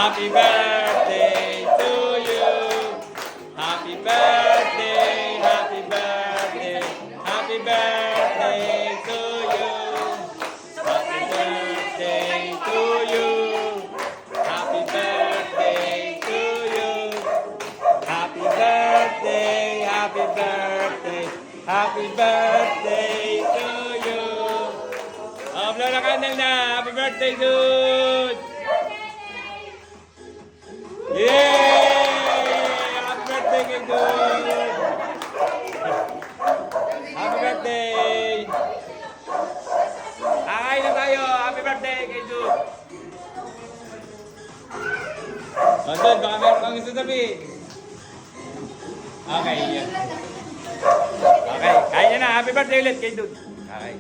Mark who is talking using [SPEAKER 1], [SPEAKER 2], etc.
[SPEAKER 1] Happy birthday to you. Happy birthday, happy birthday, happy birthday to you. Happy birthday to you. Happy birthday to you. Happy birthday, happy birthday, happy birthday to you. Oh, blow na candle na. Happy birthday, dude. Yay! Happy birthday kay dude. Happy birthday. Kakain na tayo. Happy birthday kay dude. Oh, dude, baka meron kang gusto sabihin. Okay, yan. Okay, kain na na. Happy birthday ulit kay dude. Okay.